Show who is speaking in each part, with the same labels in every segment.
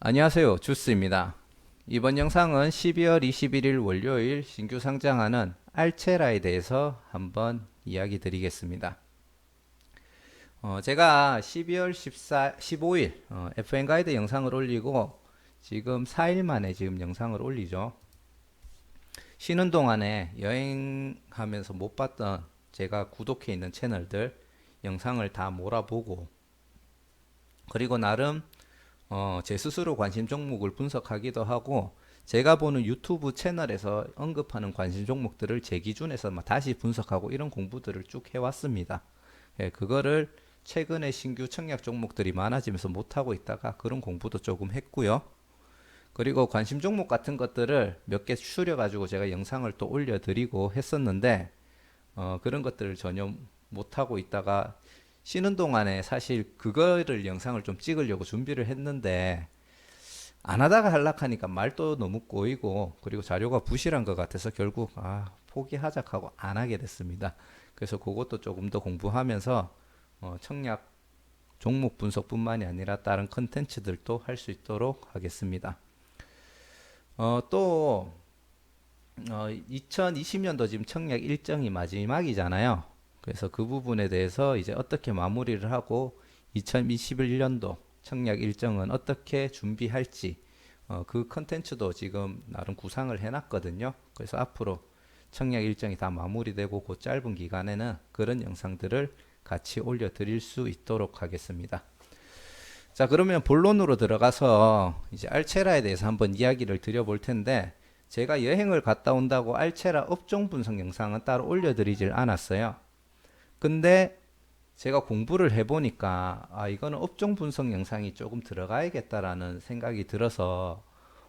Speaker 1: 안녕하세요. 주스입니다. 이번 영상은 12월 21일 월요일 신규 상장하는 알체라에 대해서 한번 이야기 드리겠습니다. 제가 12월 15일 FN 가이드 영상을 올리고 지금 4일 만에 지금 영상을 올리죠. 쉬는 동안에 여행하면서 못 봤던 제가 구독해 있는 채널들 영상을 다 몰아보고, 그리고 나름 제 스스로 관심 종목을 분석하기도 하고, 제가 보는 유튜브 채널에서 언급하는 관심 종목들을 제 기준에서 다시 분석하고, 이런 공부들을 쭉 해왔습니다. 예, 그거를 최근에 신규 청약 종목들이 많아지면서 못하고 있다가 그런 공부도 조금 했고요. 그리고 관심 종목 같은 것들을 몇 개 추려가지고 제가 영상을 또 올려드리고 했었는데, 그런 것들을 전혀 못하고 있다가 쉬는 동안에 사실 그거를 영상을 좀 찍으려고 준비를 했는데, 안 하다가 한락하니까 말도 너무 꼬이고, 그리고 자료가 부실한 것 같아서 결국 포기하자 하고 안 하게 됐습니다. 그래서 그것도 조금 더 공부하면서 청약 종목 분석뿐만이 아니라 다른 컨텐츠들도 할 수 있도록 하겠습니다. 또 2020년도 지금 청약 일정이 마지막이잖아요. 그래서 그 부분에 대해서 이제 어떻게 마무리를 하고 2021년도 청약 일정은 어떻게 준비할지, 그 컨텐츠도 지금 나름 구상을 해놨거든요. 그래서 앞으로 청약 일정이 다 마무리되고 그 짧은 기간에는 그런 영상들을 같이 올려드릴 수 있도록 하겠습니다. 자, 그러면 본론으로 들어가서 이제 알체라에 대해서 한번 이야기를 드려볼 텐데, 제가 여행을 갔다 온다고 알체라 업종 분석 영상은 따로 올려드리질 않았어요. 근데 제가 공부를 해보니까 이거는 업종 분석 영상이 조금 들어가야겠다라는 생각이 들어서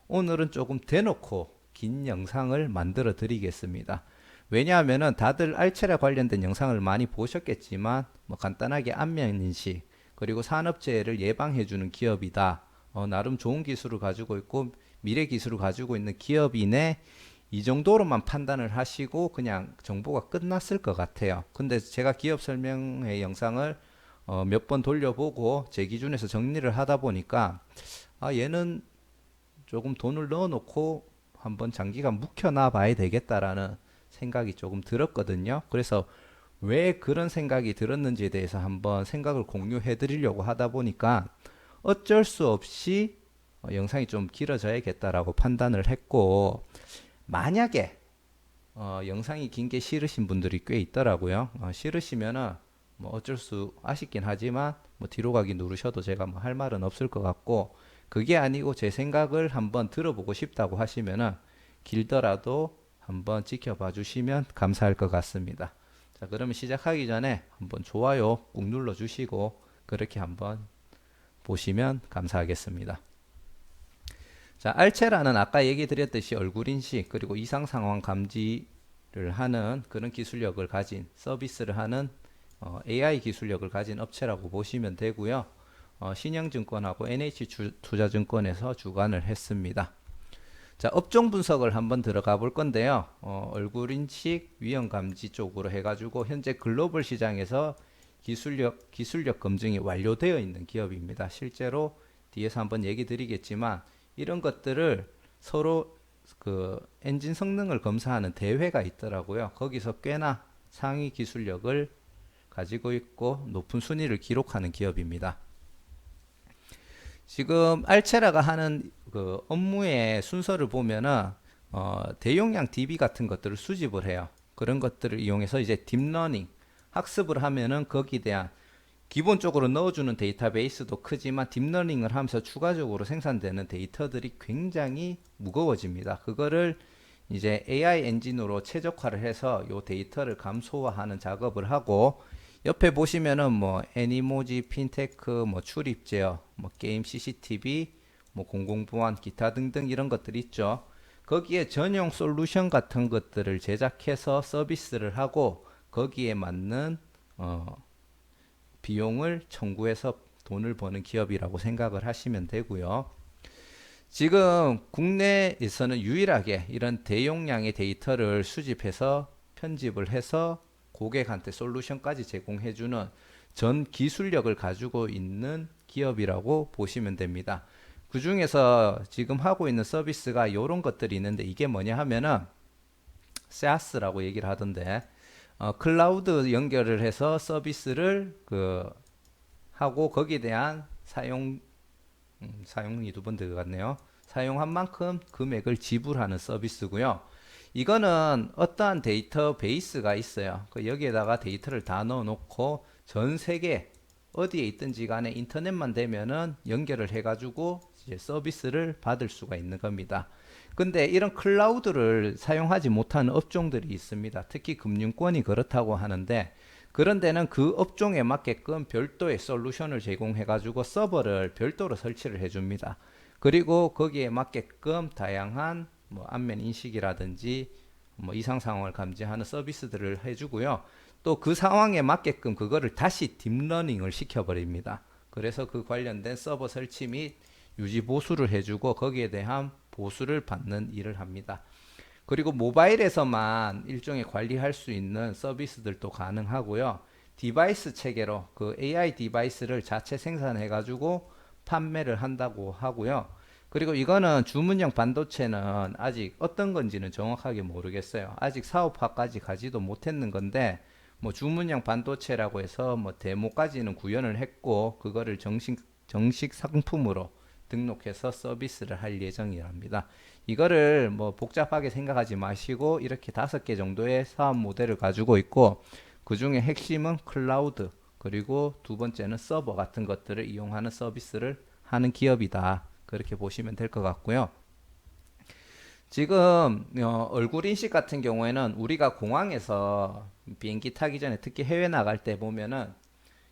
Speaker 1: 오늘은 조금 대놓고 긴 영상을 만들어 드리겠습니다. 왜냐하면은 다들 알체라 관련된 영상을 많이 보셨겠지만, 뭐 간단하게 안면 인식, 그리고 산업재해를 예방해주는 기업이다, 나름 좋은 기술을 가지고 있고 미래 기술을 가지고 있는 기업이네, 이 정도로만 판단을 하시고 그냥 정보가 끝났을 것 같아요. 근데 제가 기업 설명회 영상을 몇 번 돌려보고 제 기준에서 정리를 하다 보니까, 얘는 조금 돈을 넣어놓고 한번 장기간 묵혀놔 봐야 되겠다라는 생각이 조금 들었거든요. 그래서 왜 그런 생각이 들었는지에 대해서 한번 생각을 공유해 드리려고 하다 보니까 어쩔 수 없이 영상이 좀 길어져야겠다라고 판단을 했고, 만약에 영상이 긴 게 싫으신 분들이 꽤 있더라고요. 싫으시면은 뭐 어쩔 수 아쉽긴 하지만 뭐 뒤로 가기 누르셔도 제가 뭐 할 말은 없을 것 같고, 그게 아니고 제 생각을 한번 들어보고 싶다고 하시면은 길더라도 한번 지켜봐 주시면 감사할 것 같습니다. 자, 그러면 시작하기 전에 한번 좋아요 꾹 눌러 주시고 그렇게 한번 보시면 감사하겠습니다. 자, 알체라는 아까 얘기 드렸듯이 얼굴 인식 그리고 이상 상황 감지를 하는 그런 기술력을 가진, 서비스를 하는 AI 기술력을 가진 업체라고 보시면 되고요. 신영증권하고 NH투자증권에서 주관을 했습니다. 자, 업종 분석을 한번 들어가 볼 건데요. 얼굴 인식, 위험 감지 쪽으로 해가지고 현재 글로벌 시장에서 기술력 검증이 완료되어 있는 기업입니다. 실제로 뒤에서 한번 얘기 드리겠지만, 이런 것들을 서로 그 엔진 성능을 검사하는 대회가 있더라고요. 거기서 꽤나 상위 기술력을 가지고 있고 높은 순위를 기록하는 기업입니다. 지금 알체라가 하는 그 업무의 순서를 보면은 대용량 DB 같은 것들을 수집을 해요. 그런 것들을 이용해서 이제 딥러닝 학습을 하면은 거기에 대한 기본적으로 넣어주는 데이터베이스도 크지만 딥러닝을 하면서 추가적으로 생산되는 데이터들이 굉장히 무거워집니다. 그거를 이제 AI 엔진으로 최적화를 해서 이 데이터를 감소화하는 작업을 하고, 옆에 보시면은 뭐 애니모지, 핀테크, 뭐 출입 제어, 뭐 게임 CCTV, 뭐 공공보안, 기타 등등 이런 것들이 있죠. 거기에 전용 솔루션 같은 것들을 제작해서 서비스를 하고 거기에 맞는 비용을 청구해서 돈을 버는 기업이라고 생각을 하시면 되고요. 지금 국내에서는 유일하게 이런 대용량의 데이터를 수집해서 편집을 해서 고객한테 솔루션까지 제공해주는 전 기술력을 가지고 있는 기업이라고 보시면 됩니다. 그 중에서 지금 하고 있는 서비스가 이런 것들이 있는데 이게 뭐냐 하면은 SaaS라고 얘기를 하던데 클라우드 연결을 해서 서비스를 하고 거기에 대한 사용이 두 번 들어갔네요. 사용한 만큼 금액을 지불하는 서비스고요. 이거는 어떠한 데이터베이스가 있어요. 여기에다가 데이터를 다 넣어놓고 전 세계 어디에 있든지 간에 인터넷만 되면은 연결을 해가지고 이제 서비스를 받을 수가 있는 겁니다. 근데 이런 클라우드를 사용하지 못하는 업종들이 있습니다. 특히 금융권이 그렇다고 하는데 그런 데는 그 업종에 맞게끔 별도의 솔루션을 제공해 가지고 서버를 별도로 설치를 해 줍니다. 그리고 거기에 맞게끔 다양한 뭐 안면 인식이라든지 뭐 이상 상황을 감지하는 서비스들을 해 주고요. 또 그 상황에 맞게끔 그거를 다시 딥러닝을 시켜 버립니다. 그래서 그 관련된 서버 설치 및 유지 보수를 해주고 거기에 대한 보수를 받는 일을 합니다. 그리고 모바일에서만 일종의 관리할 수 있는 서비스들도 가능하고요. 디바이스 체계로 그 AI 디바이스를 자체 생산해 가지고 판매를 한다고 하고요. 그리고 이거는 주문형 반도체는 아직 어떤 건지는 정확하게 모르겠어요. 아직 사업화까지 가지도 못했는 건데 뭐 주문형 반도체라고 해서 뭐 데모까지는 구현을 했고 그거를 정식 상품으로 등록해서 서비스를 할 예정이랍니다. 이거를 뭐 복잡하게 생각하지 마시고 이렇게 5개 정도의 사업 모델을 가지고 있고 그 중에 핵심은 클라우드 그리고 두 번째는 서버 같은 것들을 이용하는 서비스를 하는 기업이다. 그렇게 보시면 될 것 같고요. 지금 얼굴 인식 같은 경우에는 우리가 공항에서 비행기 타기 전에 특히 해외 나갈 때 보면은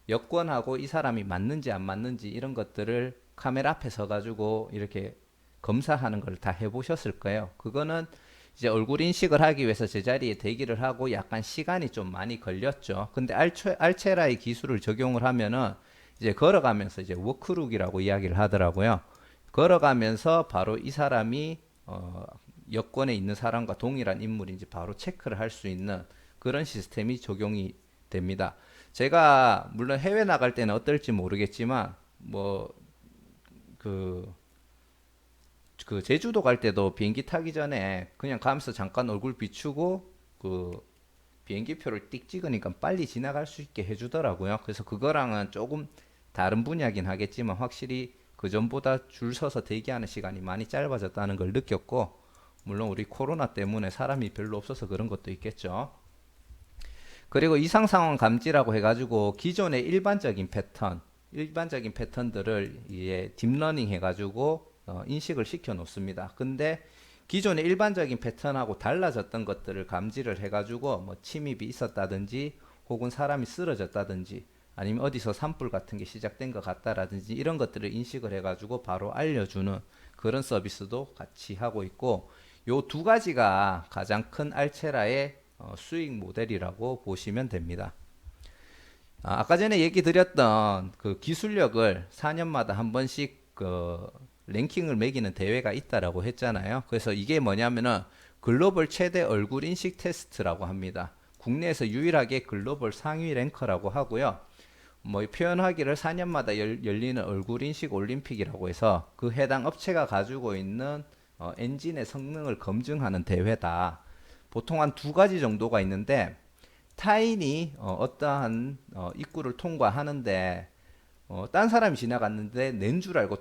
Speaker 1: 여권하고 이 사람이 맞는지 안 맞는지 이런 것들을 카메라 앞에 서가지고 이렇게 검사하는 걸 다 해보셨을 거예요. 그거는 이제 얼굴 인식을 하기 위해서 제자리에 대기를 하고 약간 시간이 좀 많이 걸렸죠. 근데 알체라의 기술을 적용을 하면은 이제 걸어가면서 이제 워크룩이라고 이야기를 하더라고요. 걸어가면서 바로 이 사람이 여권에 있는 사람과 동일한 인물인지 바로 체크를 할 수 있는 그런 시스템이 적용이 됩니다. 제가 물론 해외 나갈 때는 어떨지 모르겠지만 뭐 그 제주도 갈 때도 비행기 타기 전에 그냥 가면서 잠깐 얼굴 비추고 그 비행기표를 띡 찍으니까 빨리 지나갈 수 있게 해주더라고요. 그래서 그거랑은 조금 다른 분야긴 하겠지만 확실히 그 전보다 줄 서서 대기하는 시간이 많이 짧아졌다는 걸 느꼈고 물론 우리 코로나 때문에 사람이 별로 없어서 그런 것도 있겠죠. 그리고 이상 상황 감지라고 해가지고 기존의 일반적인 패턴들을 이제 딥러닝 해가지고 인식을 시켜 놓습니다. 근데 기존의 일반적인 패턴하고 달라졌던 것들을 감지를 해가지고 뭐 침입이 있었다든지 혹은 사람이 쓰러졌다든지 아니면 어디서 산불 같은 게 시작된 것 같다라든지 이런 것들을 인식을 해가지고 바로 알려주는 그런 서비스도 같이 하고 있고 요 두 가지가 가장 큰 알체라의 수익 모델이라고 보시면 됩니다. 아까 전에 얘기 드렸던 그 기술력을 4년마다 한 번씩 랭킹을 매기는 대회가 있다라고 했잖아요. 그래서 이게 뭐냐면은 글로벌 최대 얼굴 인식 테스트라고 합니다. 국내에서 유일하게 글로벌 상위 랭커라고 하고요. 뭐 표현하기를 4년마다 열리는 얼굴 인식 올림픽이라고 해서 그 해당 업체가 가지고 있는 엔진의 성능을 검증하는 대회다. 보통 한 두 가지 정도가 있는데 타인이 어떠한 입구를 통과하는데 딴 사람이 지나갔는데 낸 줄 알고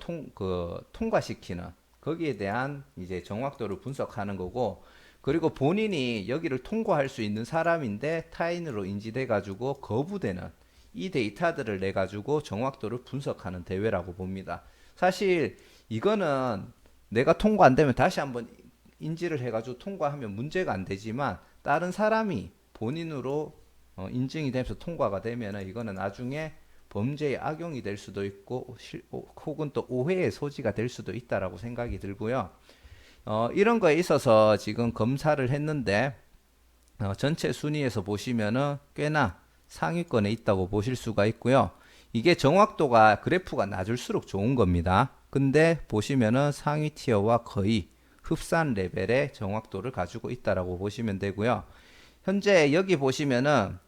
Speaker 1: 통과시키는 거기에 대한 이제 정확도를 분석하는 거고 그리고 본인이 여기를 통과할 수 있는 사람인데 타인으로 인지돼 가지고 거부되는 이 데이터들을 내 가지고 정확도를 분석하는 대회라고 봅니다. 사실 이거는 내가 통과 안 되면 다시 한번 인지를 해가지고 통과하면 문제가 안 되지만 다른 사람이 본인으로 인증이 되면서 통과가 되면 이거는 나중에 범죄의 악용이 될 수도 있고 혹은 또 오해의 소지가 될 수도 있다라고 생각이 들고요. 이런 거에 있어서 지금 검사를 했는데 전체 순위에서 보시면은 꽤나 상위권에 있다고 보실 수가 있고요. 이게 정확도가 그래프가 낮을수록 좋은 겁니다. 근데 보시면은 상위 티어와 거의 흡사한 레벨의 정확도를 가지고 있다라고 보시면 되고요. 현재 여기 보시면은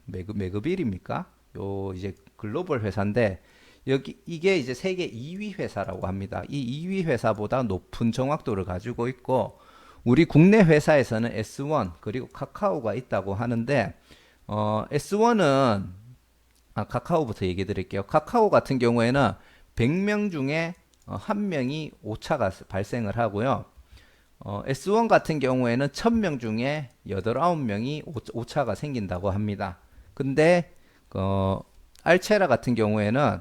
Speaker 1: 매그빌입니까? 요 이제 글로벌 회사인데 이게 이제 세계 2위 회사라고 합니다. 이 2위 회사보다 높은 정확도를 가지고 있고 우리 국내 회사에서는 S1 그리고 카카오가 있다고 하는데 S1은 카카오부터 얘기 드릴게요. 카카오 같은 경우에는 100명 중에 1명이 오차가 발생을 하고요. S1 같은 경우에는 1000명 중에 8, 9명이 오차가 생긴다고 합니다. 근데 알체라 같은 경우에는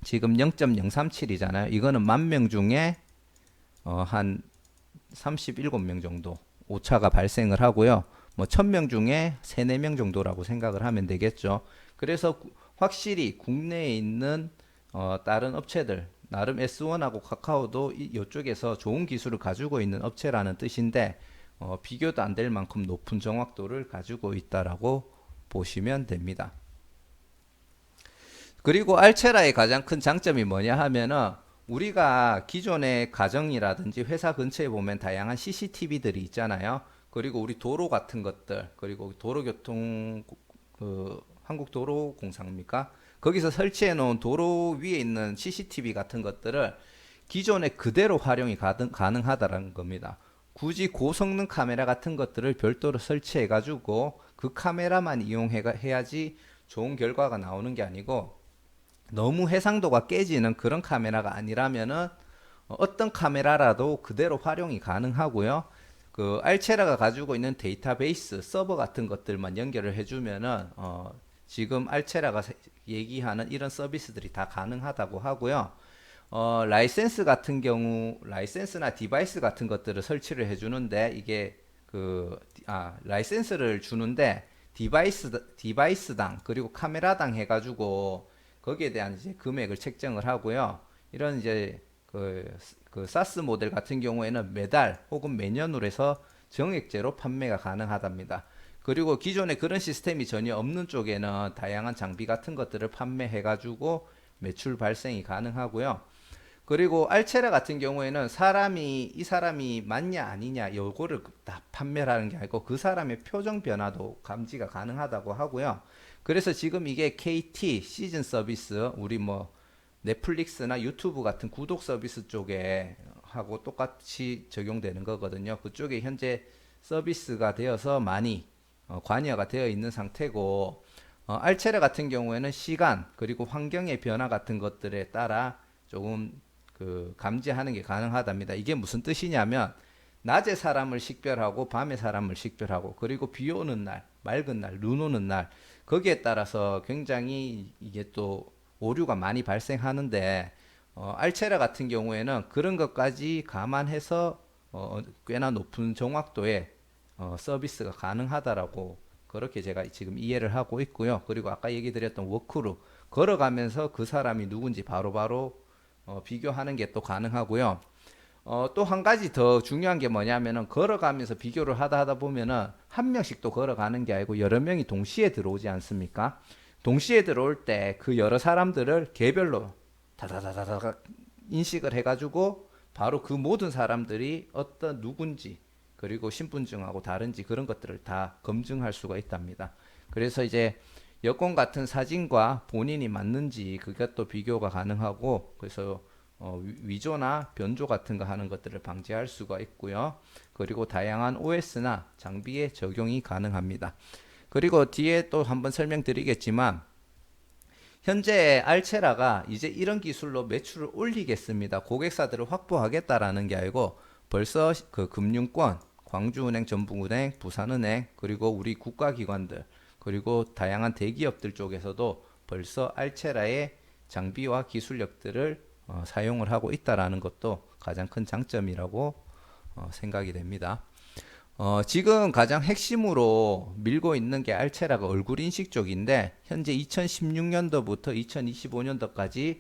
Speaker 1: 지금 0.037이잖아요. 이거는 10,000명 중에 한 37명 정도 오차가 발생을 하고요. 뭐 1000명 중에 3, 4명 정도라고 생각을 하면 되겠죠. 그래서 확실히 국내에 있는 다른 업체들 나름 S1하고 카카오도 이쪽에서 좋은 기술을 가지고 있는 업체라는 뜻인데 비교도 안 될 만큼 높은 정확도를 가지고 있다라고 보시면 됩니다. 그리고 알체라의 가장 큰 장점이 뭐냐 하면은 우리가 기존의 가정이라든지 회사 근처에 보면 다양한 CCTV들이 있잖아요. 그리고 우리 도로 같은 것들, 그리고 도로교통 한국도로공사입니까? 거기서 설치해 놓은 도로 위에 있는 CCTV 같은 것들을 기존에 그대로 활용이 가능하다는 겁니다. 굳이 고성능 카메라 같은 것들을 별도로 설치해 가지고 그 카메라만 이용해야지 좋은 결과가 나오는 게 아니고 너무 해상도가 깨지는 그런 카메라가 아니라면은 어떤 카메라라도 그대로 활용이 가능하고요. 그 알체라가 가지고 있는 데이터베이스 서버 같은 것들만 연결을 해주면은 지금 알체라가 얘기하는 이런 서비스들이 다 가능하다고 하고요. 라이센스 같은 경우 라이센스나 디바이스 같은 것들을 설치를 해주는데 이게 라이센스를 주는데 디바이스당 그리고 카메라당 해가지고 거기에 대한 이제 금액을 책정을 하고요. 이런 이제 그 사스 모델 같은 경우에는 매달 혹은 매년으로 해서 정액제로 판매가 가능하답니다. 그리고 기존에 그런 시스템이 전혀 없는 쪽에는 다양한 장비 같은 것들을 판매해가지고 매출 발생이 가능하고요. 그리고 알체라 같은 경우에는 이 사람이 맞냐 아니냐 요거를 다 판매를 하는 게 아니고 그 사람의 표정 변화도 감지가 가능하다고 하고요. 그래서 지금 이게 KT 시즌 서비스 우리 뭐 넷플릭스나 유튜브 같은 구독 서비스 쪽에 하고 똑같이 적용되는 거거든요. 그쪽에 현재 서비스가 되어서 많이 관여가 되어 있는 상태고 알체라 같은 경우에는 시간 그리고 환경의 변화 같은 것들에 따라 조금 감지하는 게 가능하답니다. 이게 무슨 뜻이냐면 낮에 사람을 식별하고 밤에 사람을 식별하고 그리고 비 오는 날, 맑은 날, 눈 오는 날 거기에 따라서 굉장히 이게 또 오류가 많이 발생하는데 알체라 같은 경우에는 그런 것까지 감안해서 꽤나 높은 정확도의 서비스가 가능하다라고 그렇게 제가 지금 이해를 하고 있고요. 그리고 아까 얘기 드렸던 워크로 걸어가면서 그 사람이 누군지 바로바로 비교하는 게 또 가능하고요. 또 한 가지 더 중요한 게 뭐냐면은 걸어가면서 비교를 하다 보면은 한 명씩 또 걸어가는 게 아니고 여러 명이 동시에 들어오지 않습니까? 동시에 들어올 때 그 여러 사람들을 개별로 다다다다다 인식을 해가지고 바로 그 모든 사람들이 어떤 누군지 그리고 신분증하고 다른지 그런 것들을 다 검증할 수가 있답니다. 그래서 이제 여권 같은 사진과 본인이 맞는지 그것도 비교가 가능하고 그래서 위조나 변조 같은 거 하는 것들을 방지할 수가 있고요. 그리고 다양한 OS나 장비에 적용이 가능합니다. 그리고 뒤에 또 한번 설명드리겠지만 현재 알체라가 이제 이런 기술로 매출을 올리겠습니다. 고객사들을 확보하겠다라는 게 아니고 벌써 그 금융권, 광주은행, 전북은행, 부산은행 그리고 우리 국가기관들 그리고 다양한 대기업들 쪽에서도 벌써 알체라의 장비와 기술력들을 사용을 하고 있다라는 것도 가장 큰 장점이라고 생각이 됩니다. 지금 가장 핵심으로 밀고 있는 게 알체라가 얼굴 인식 쪽인데 현재 2016년도부터 2025년도까지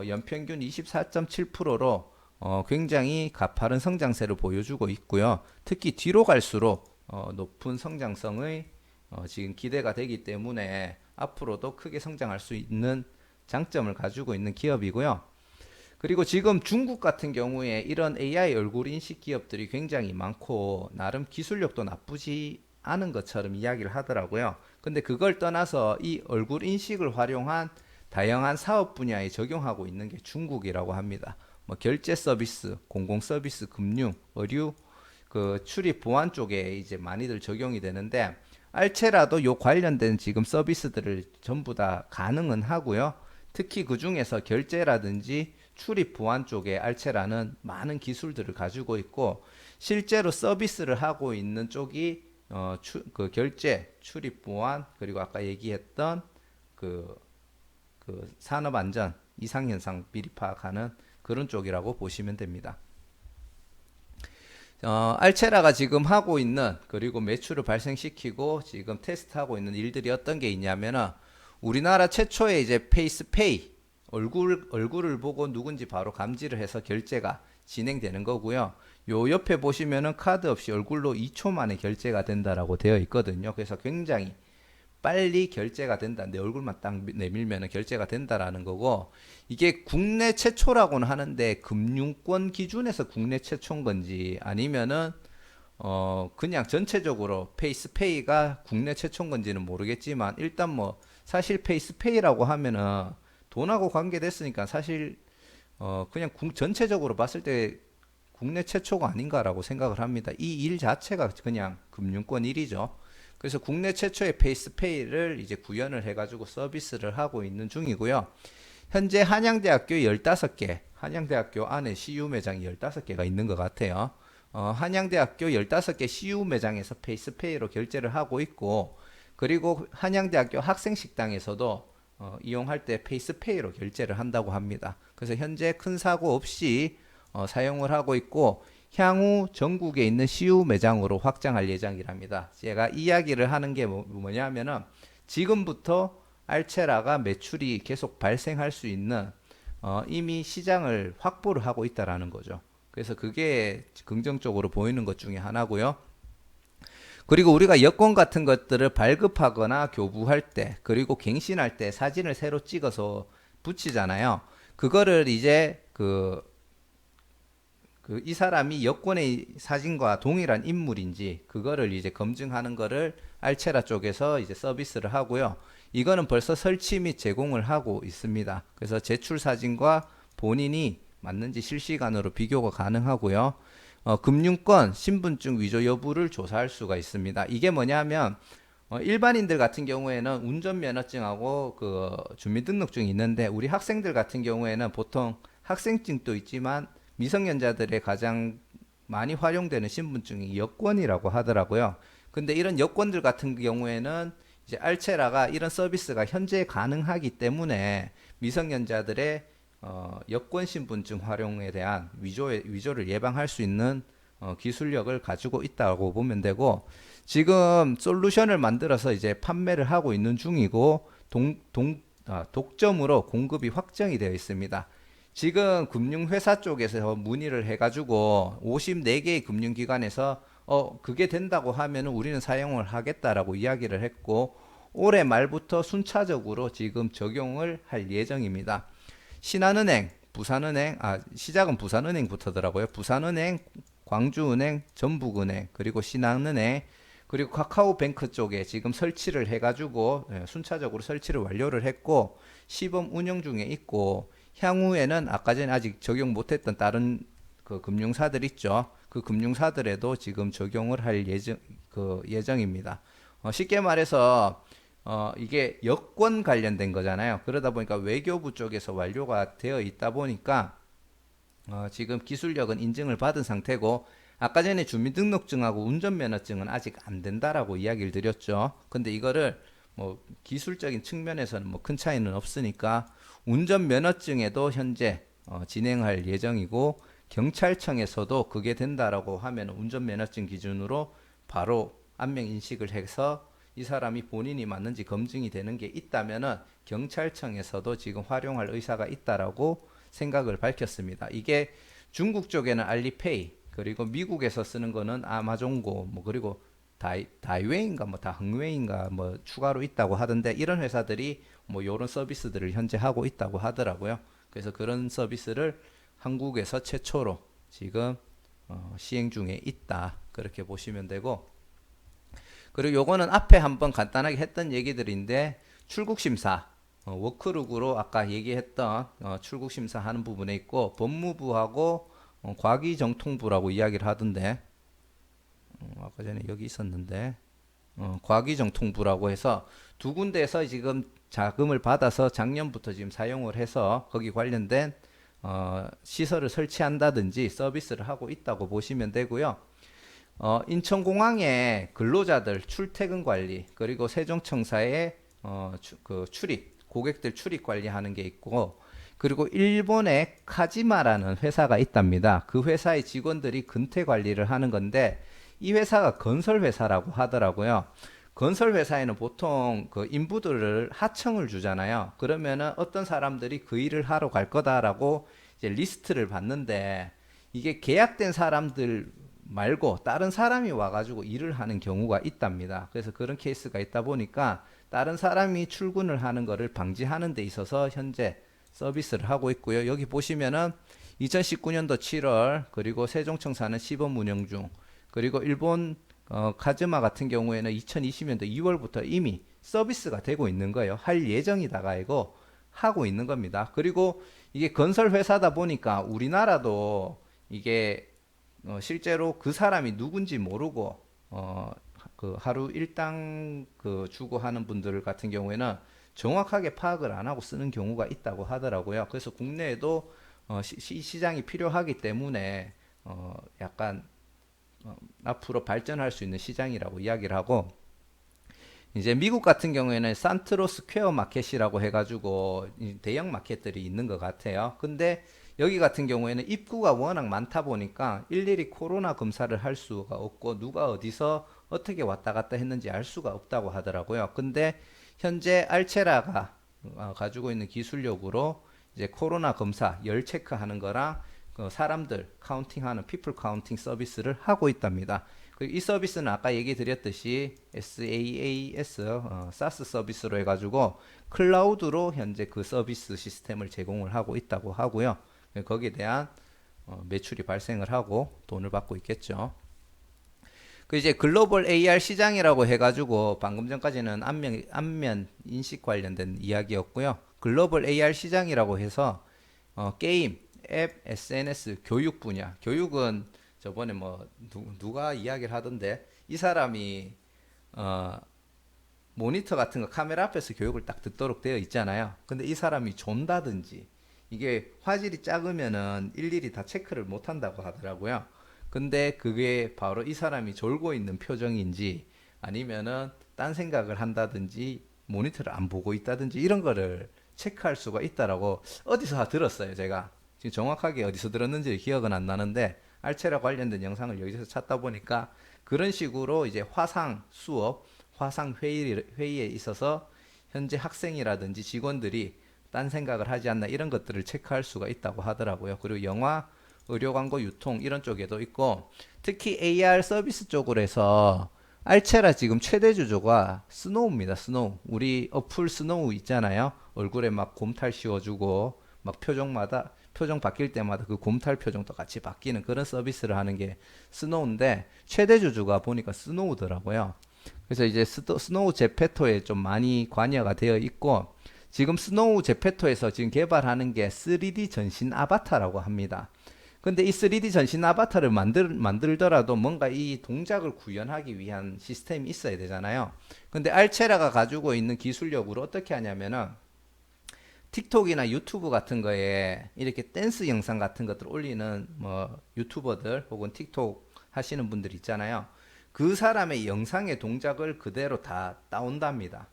Speaker 1: 연평균 24.7%로 굉장히 가파른 성장세를 보여주고 있고요. 특히 뒤로 갈수록 높은 성장성의 지금 기대가 되기 때문에 앞으로도 크게 성장할 수 있는 장점을 가지고 있는 기업이고요. 그리고 지금 중국 같은 경우에 이런 AI 얼굴 인식 기업들이 굉장히 많고 나름 기술력도 나쁘지 않은 것처럼 이야기를 하더라고요. 근데 그걸 떠나서 이 얼굴 인식을 활용한 다양한 사업 분야에 적용하고 있는 게 중국이라고 합니다. 뭐 결제 서비스, 공공 서비스, 금융, 의류, 그 출입 보안 쪽에 이제 많이들 적용이 되는데 알체라도 요 관련된 지금 서비스들을 전부 다 가능은 하고요. 특히 그 중에서 결제라든지 출입 보안 쪽에 알체라는 많은 기술들을 가지고 있고 실제로 서비스를 하고 있는 쪽이 그 결제, 출입 보안 그리고 아까 얘기했던 그, 그 산업 안전 이상 현상 미리 파악하는 그런 쪽이라고 보시면 됩니다. 알체라가 지금 하고 있는 그리고 매출을 발생시키고 지금 테스트하고 있는 일들이 어떤 게 있냐면은 우리나라 최초의 이제 페이스페이 얼굴을 보고 누군지 바로 감지를 해서 결제가 진행되는 거고요. 요 옆에 보시면은 카드 없이 얼굴로 2초 만에 결제가 된다라고 되어 있거든요. 그래서 굉장히 빨리 결제가 된다. 내 얼굴만 딱 내밀면 결제가 된다라는 거고 이게 국내 최초라고는 하는데 금융권 기준에서 국내 최초인 건지 아니면은 그냥 전체적으로 페이스페이가 국내 최초인 건지는 모르겠지만 일단 뭐 사실 페이스페이라고 하면은 돈하고 관계됐으니까 사실 그냥 전체적으로 봤을 때 국내 최초가 아닌가라고 생각을 합니다. 이 일 자체가 그냥 금융권 일이죠. 그래서 국내 최초의 페이스페이를 이제 구현을 해가지고 서비스를 하고 있는 중이고요. 현재 한양대학교 15개, 한양대학교 안에 CU 매장이 15개가 있는 것 같아요. 한양대학교 15개 CU 매장에서 페이스페이로 결제를 하고 있고, 그리고 한양대학교 학생식당에서도 이용할 때 페이스페이로 결제를 한다고 합니다. 그래서 현재 큰 사고 없이 사용을 하고 있고, 향후 전국에 있는 CU 매장으로 확장할 예정이랍니다. 제가 이야기를 하는 게 뭐냐면은 지금부터 알체라가 매출이 계속 발생할 수 있는 이미 시장을 확보를 하고 있다라는 거죠. 그래서 그게 긍정적으로 보이는 것 중에 하나고요. 그리고 우리가 여권 같은 것들을 발급하거나 교부할 때 그리고 갱신할 때 사진을 새로 찍어서 붙이잖아요. 그거를 이제 이 사람이 여권의 사진과 동일한 인물인지 그거를 이제 검증하는 거를 알체라 쪽에서 이제 서비스를 하고요. 이거는 벌써 설치 및 제공을 하고 있습니다. 그래서 제출 사진과 본인이 맞는지 실시간으로 비교가 가능하고요. 금융권 신분증 위조 여부를 조사할 수가 있습니다. 이게 뭐냐면 일반인들 같은 경우에는 운전면허증하고 그 주민등록증이 있는데 우리 학생들 같은 경우에는 보통 학생증도 있지만 미성년자들의 가장 많이 활용되는 신분증이 여권이라고 하더라고요. 근데 이런 여권들 같은 경우에는 이제 알체라가 이런 서비스가 현재 가능하기 때문에 미성년자들의 여권 신분증 활용에 대한 위조를 예방할 수 있는 기술력을 가지고 있다고 보면 되고 지금 솔루션을 만들어서 이제 판매를 하고 있는 중이고 독점으로 공급이 확정이 되어 있습니다. 지금 금융회사 쪽에서 문의를 해가지고 54개의 금융기관에서 그게 된다고 하면 우리는 사용을 하겠다라고 이야기를 했고 올해 말부터 순차적으로 지금 적용을 할 예정입니다. 신한은행, 부산은행, 시작은 부산은행부터더라고요. 부산은행, 광주은행, 전북은행, 그리고 신한은행, 그리고 카카오뱅크 쪽에 지금 설치를 해가지고 순차적으로 설치를 완료를 했고 시범 운영 중에 있고 향후에는 아까 전에 아직 적용 못했던 다른 그 금융사들 있죠. 그 금융사들에도 지금 적용을 할 예정입니다. 쉽게 말해서 이게 여권 관련된 거잖아요. 그러다 보니까 외교부 쪽에서 완료가 되어 있다 보니까 지금 기술력은 인증을 받은 상태고 아까 전에 주민등록증하고 운전면허증은 아직 안 된다라고 이야기를 드렸죠. 근데 이거를 뭐 기술적인 측면에서는 뭐 큰 차이는 없으니까 운전면허증에도 현재 진행할 예정이고 경찰청에서도 그게 된다라고 하면 운전면허증 기준으로 바로 안면 인식을 해서 이 사람이 본인이 맞는지 검증이 되는 게 있다면은 경찰청에서도 지금 활용할 의사가 있다라고 생각을 밝혔습니다. 이게 중국 쪽에는 알리페이 그리고 미국에서 쓰는 거는 아마존고 뭐 그리고 다이웨이인가 뭐 다흥웨이인가 뭐 추가로 있다고 하던데 이런 회사들이 뭐 이런 서비스들을 현재 하고 있다고 하더라고요. 그래서 그런 서비스를 한국에서 최초로 지금 시행 중에 있다 그렇게 보시면 되고 그리고 요거는 앞에 한번 간단하게 했던 얘기들인데 출국심사 워크룩으로 아까 얘기했던 출국 심사하는 부분에 있고 법무부하고 과기정통부라고 이야기를 하던데 아까 전에 여기 있었는데 과기정통부라고 해서 두 군데에서 지금 자금을 받아서 작년부터 지금 사용을 해서 거기 관련된 시설을 설치한다든지 서비스를 하고 있다고 보시면 되고요. 인천공항의 근로자들 출퇴근 관리 그리고 세종청사의 그 출입 고객들 출입 관리하는 게 있고 그리고 일본의 카지마라는 회사가 있답니다. 그 회사의 직원들이 근태 관리를 하는 건데 이 회사가 건설 회사라고 하더라고요. 건설 회사에는 보통 그 인부들을 하청을 주잖아요. 그러면은 어떤 사람들이 그 일을 하러 갈 거다라고 이제 리스트를 받는데 이게 계약된 사람들 말고 다른 사람이 와가지고 일을 하는 경우가 있답니다. 그래서 그런 케이스가 있다 보니까 다른 사람이 출근을 하는 것을 방지하는 데 있어서 현재 서비스를 하고 있고요. 여기 보시면은 2019년도 7월 그리고 세종청사는 시범 운영 중 그리고 일본 카즈마 같은 경우에는 2020년도 2월부터 이미 서비스가 되고 있는 거예요. 할 예정이다가 이거 하고 있는 겁니다. 그리고 이게 건설 회사다 보니까 우리나라도 이게 실제로 그 사람이 누군지 모르고 그 하루 일당 그 주고 하는 분들 같은 경우에는 정확하게 파악을 안 하고 쓰는 경우가 있다고 하더라고요. 그래서 국내에도 시장이 필요하기 때문에 약간 앞으로 발전할 수 있는 시장이라고 이야기를 하고 이제 미국 같은 경우에는 산트로스 퀘어 마켓이라고 해가지고 대형 마켓들이 있는 것 같아요. 근데 여기 같은 경우에는 입구가 워낙 많다 보니까 일일이 코로나 검사를 할 수가 없고 누가 어디서 어떻게 왔다 갔다 했는지 알 수가 없다고 하더라고요. 근데 현재 알체라가 가지고 있는 기술력으로 이제 코로나 검사 열 체크하는 거랑 그 사람들 카운팅하는 피플 카운팅 서비스를 하고 있답니다. 그리고 이 서비스는 아까 얘기 드렸듯이 SaaS SaaS 서비스로 해가지고 클라우드로 현재 그 서비스 시스템을 제공을 하고 있다고 하고요. 거기에 대한 매출이 발생을 하고 돈을 받고 있겠죠. 그 이제 글로벌 AR 시장이라고 해가지고 방금 전까지는 안면 인식 관련된 이야기였고요. 글로벌 AR 시장이라고 해서 게임, 앱, SNS, 교육 분야. 교육은 저번에 뭐 누가 이야기를 하던데 이 사람이 어, 모니터 같은 거 카메라 앞에서 교육을 딱 듣도록 되어 있잖아요. 근데 이 사람이 존다든지 이게 화질이 작으면은 일일이 다 체크를 못 한다고 하더라고요. 근데 그게 바로 이 사람이 졸고 있는 표정인지 아니면은 딴 생각을 한다든지 모니터를 안 보고 있다든지 이런 거를 체크할 수가 있다라고 어디서 들었어요, 제가. 지금 정확하게 어디서 들었는지 기억은 안 나는데 알체라 관련된 영상을 여기서 찾다 보니까 그런 식으로 이제 화상 수업, 화상 회의에 있어서 현재 학생이라든지 직원들이 딴 생각을 하지 않나 이런 것들을 체크할 수가 있다고 하더라고요. 그리고 영화, 의료 광고 유통 이런 쪽에도 있고 특히 AR 서비스 쪽으로 해서 알체라 지금 최대 주조가 스노우입니다. 스노우. 우리 어플 스노우 있잖아요. 얼굴에 막 곰탈 씌워주고 막 표정마다 표정 바뀔 때마다 그 곰탈 표정도 같이 바뀌는 그런 서비스를 하는 게 스노우인데 최대 주주가 보니까 스노우더라고요. 그래서 이제 스노우 제페토에 좀 많이 관여가 되어 있고 지금 스노우 제페토에서 지금 개발하는 게 3D 전신 아바타라고 합니다. 근데 이 3D 전신 아바타를 만들더라도 뭔가 이 동작을 구현하기 위한 시스템이 있어야 되잖아요. 근데 알체라가 가지고 있는 기술력으로 어떻게 하냐면은 틱톡이나 유튜브 같은 거에 이렇게 댄스 영상 같은 것들 올리는 뭐 유튜버들 혹은 틱톡 하시는 분들 있잖아요. 그 사람의 영상의 동작을 그대로 다 따온답니다.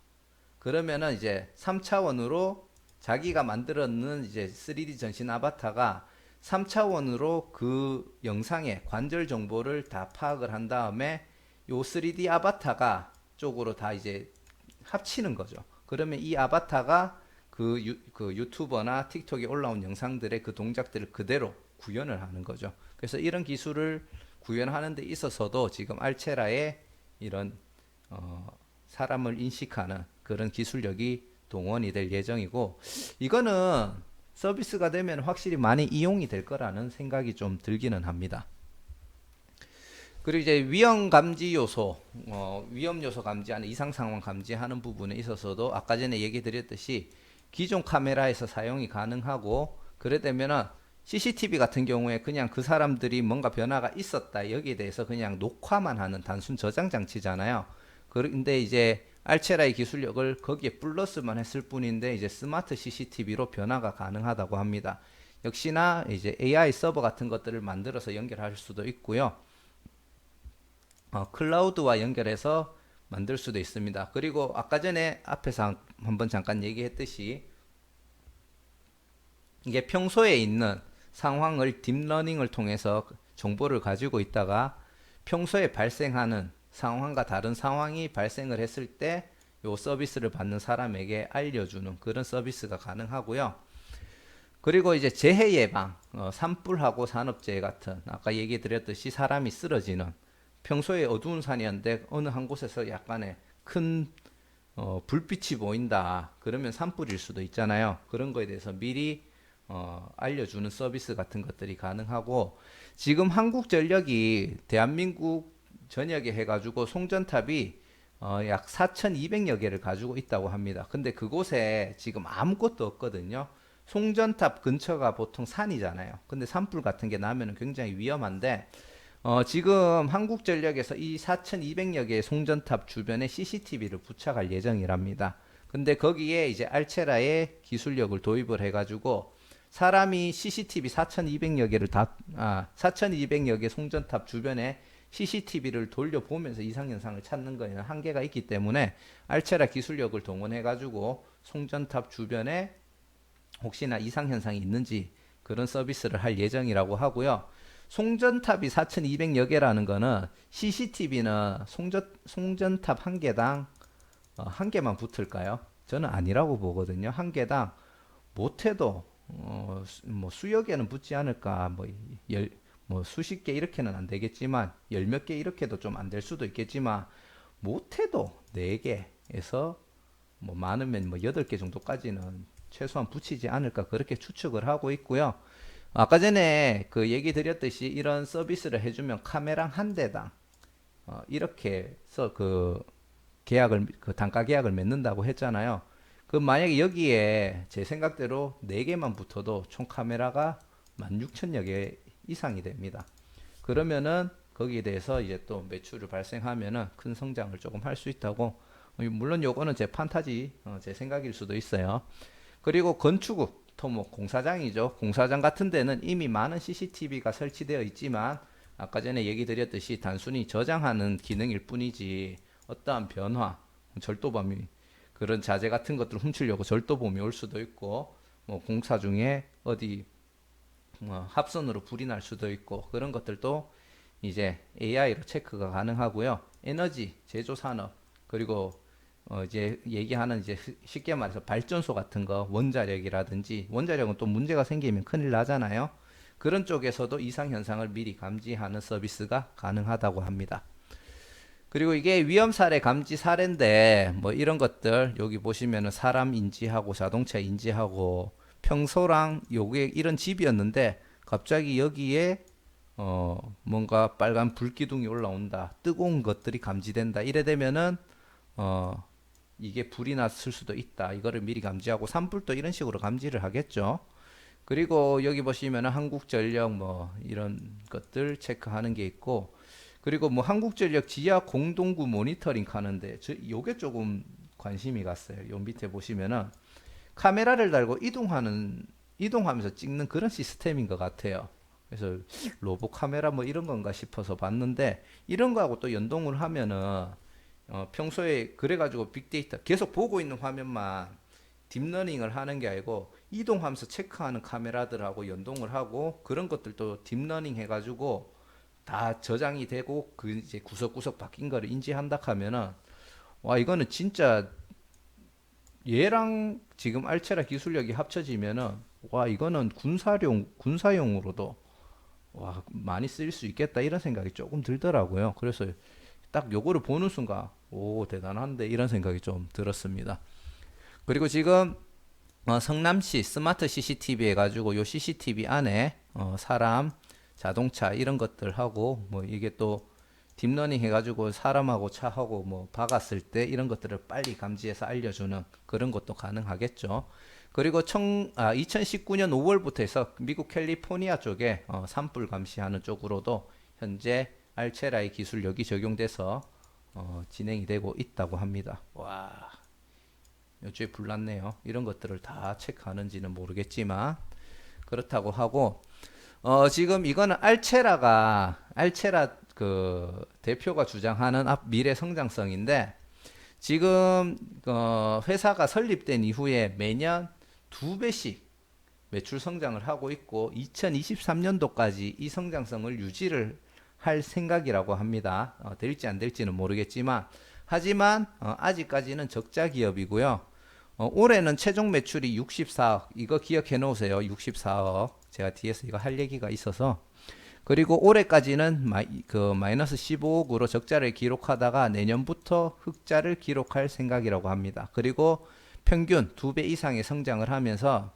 Speaker 1: 그러면은 이제 3차원으로 자기가 만들었는 이제 3D 전신 아바타가 3차원으로 그 영상의 관절 정보를 다 파악을 한 다음에 요 3D 아바타가 쪽으로 다 이제 합치는 거죠. 그러면 이 아바타가 그 유튜버나 틱톡에 올라온 영상들의 그 동작들을 그대로 구현을 하는 거죠. 그래서 이런 기술을 구현하는 데 있어서도 지금 알체라의 이런 사람을 인식하는 그런 기술력이 동원이 될 예정이고 이거는 서비스가 되면 확실히 많이 이용이 될 거라는 생각이 좀 들기는 합니다. 그리고 이제 위험 감지 요소, 위험 요소 감지하는 이상 상황 감지하는 부분에 있어서도 아까 전에 얘기 드렸듯이 기존 카메라에서 사용이 가능하고, 그래 되면은 CCTV 같은 경우에 그냥 그 사람들이 뭔가 변화가 있었다 여기에 대해서 그냥 녹화만 하는 단순 저장 장치잖아요. 그런데 이제 알체라의 기술력을 거기에 플러스만 했을 뿐인데 이제 스마트 CCTV로 변화가 가능하다고 합니다. 역시나 이제 AI 서버 같은 것들을 만들어서 연결할 수도 있고요. 클라우드와 연결해서 만들 수도 있습니다. 그리고 아까 전에 앞에서 한번 잠깐 얘기했듯이 이게 평소에 있는 상황을 딥러닝을 통해서 정보를 가지고 있다가 평소에 발생하는 상황과 다른 상황이 발생을 했을 때 요 서비스를 받는 사람에게 알려주는 그런 서비스가 가능하고요. 그리고 이제 재해 예방, 산불하고 산업재해 같은 아까 얘기 드렸듯이 사람이 쓰러지는 평소에 어두운 산이었는데 어느 한 곳에서 약간의 큰 불빛이 보인다. 그러면 산불일 수도 있잖아요. 그런 거에 대해서 미리 알려주는 서비스 같은 것들이 가능하고 지금 한국전력이 대한민국 전역에 해가지고 송전탑이 약 4,200여 개를 가지고 있다고 합니다. 근데 그곳에 지금 아무것도 없거든요. 송전탑 근처가 보통 산이잖아요. 근데 산불 같은 게 나면은 굉장히 위험한데 지금 한국전력에서 이 4,200여 개의 송전탑 주변에 CCTV를 부착할 예정이랍니다. 근데 거기에 이제 알체라의 기술력을 도입을 해가지고 사람이 CCTV 4,200여 개를 4,200여 개 송전탑 주변에 CCTV를 돌려보면서 이상현상을 찾는 거에는 한계가 있기 때문에 알체라 기술력을 동원해가지고 송전탑 주변에 혹시나 이상현상이 있는지 그런 서비스를 할 예정이라고 하고요. 송전탑이 4,200여 개라는 거는 CCTV는 송전탑 한 개당 한 개만 붙을까요? 저는 아니라고 보거든요. 한 개당 못해도 뭐 수여 개는 붙지 않을까. 뭐 수십 개 이렇게는 안 되겠지만 열 몇 개 이렇게도 좀 안 될 수도 있겠지만 못해도 네 개에서 뭐 많으면 뭐 여덟 개 정도까지는 최소한 붙이지 않을까 그렇게 추측을 하고 있고요. 아까 전에 그 얘기 드렸듯이 이런 서비스를 해주면 카메라 한 대당 이렇게 해서 그 계약을 그 단가 계약을 맺는다고 했잖아요. 그 만약에 여기에 제 생각대로 4개만 붙어도 총 카메라가 16,000여 개 이상이 됩니다. 그러면은 거기에 대해서 이제 또 매출을 발생하면은 큰 성장을 조금 할 수 있다고. 물론 요거는 제 판타지, 제 생각일 수도 있어요. 그리고 건축, 토목, 공사장이죠. 공사장 같은 데는 이미 많은 CCTV가 설치되어 있지만 아까 전에 얘기 드렸듯이 단순히 저장하는 기능일 뿐이지 어떠한 변화, 절도범이 그런 자재 같은 것들을 훔치려고 절도범이 올 수도 있고 뭐 공사 중에 어디 합선으로 불이 날 수도 있고 그런 것들도 이제 AI로 체크가 가능하고요. 에너지, 제조 산업 그리고 이제 얘기하는 이제 쉽게 말해서 발전소 같은 거 원자력이라든지 원자력은 또 문제가 생기면 큰일 나잖아요. 그런 쪽에서도 이상 현상을 미리 감지하는 서비스가 가능하다고 합니다. 그리고 이게 위험 사례 감지 사례인데 뭐 이런 것들 여기 보시면은 사람 인지하고 자동차 인지하고 평소랑 요게 이런 집이었는데 갑자기 여기에 뭔가 빨간 불기둥이 올라온다 뜨거운 것들이 감지된다 이래 되면은 이게 불이 났을 수도 있다 이거를 미리 감지하고 산불도 이런 식으로 감지를 하겠죠. 그리고 여기 보시면은 한국전력 뭐 이런 것들 체크하는 게 있고 그리고 뭐 한국전력 지하 공동구 모니터링 하는데 요게 조금 관심이 갔어요. 요 밑에 보시면은 카메라를 달고 이동하면서 찍는 그런 시스템인 것 같아요. 그래서 로봇 카메라 뭐 이런 건가 싶어서 봤는데 이런 거하고 또 연동을 하면은 평소에 그래가지고 빅데이터 계속 보고 있는 화면만 딥러닝을 하는 게 아니고 이동하면서 체크하는 카메라들하고 연동을 하고 그런 것들도 딥러닝 해가지고 다 저장이 되고 그 이제 구석구석 바뀐 거를 인지한다 하면은 와 이거는 진짜 얘랑 지금 알체라 기술력이 합쳐지면은 와 이거는 군사용으로도 와 많이 쓰일 수 있겠다 이런 생각이 조금 들더라고요. 그래서 딱 요거를 보는 순간 오 대단한데 이런 생각이 좀 들었습니다. 그리고 지금 성남시 스마트 CCTV 해가지고 요 CCTV 안에 사람, 자동차 이런 것들 하고 뭐 이게 또 딥러닝 해가지고 사람하고 차하고 뭐 박았을 때 이런 것들을 빨리 감지해서 알려주는 그런 것도 가능하겠죠. 그리고 2019년 5월부터 해서 미국 캘리포니아 쪽에 산불 감시하는 쪽으로도 현재 알체라의 기술력이 적용돼서 진행이 되고 있다고 합니다. 와, 요즘에 불났네요. 이런 것들을 다 체크하는지는 모르겠지만 그렇다고 하고 지금 이거는 알체라 그 대표가 주장하는 미래 성장성인데 지금 회사가 설립된 이후에 매년 2배씩 매출 성장을 하고 있고 2023년도까지 이 성장성을 유지를 할 생각이라고 합니다. 될지 안 될지는 모르겠지만 하지만 아직까지는 적자 기업이고요. 올해는 최종 매출이 64억. 이거 기억해 놓으세요. 64억. 제가 뒤에서 이거 할 얘기가 있어서. 그리고 올해까지는 마이너스 15억으로 적자를 기록하다가 내년부터 흑자를 기록할 생각이라고 합니다. 그리고 평균 2배 이상의 성장을 하면서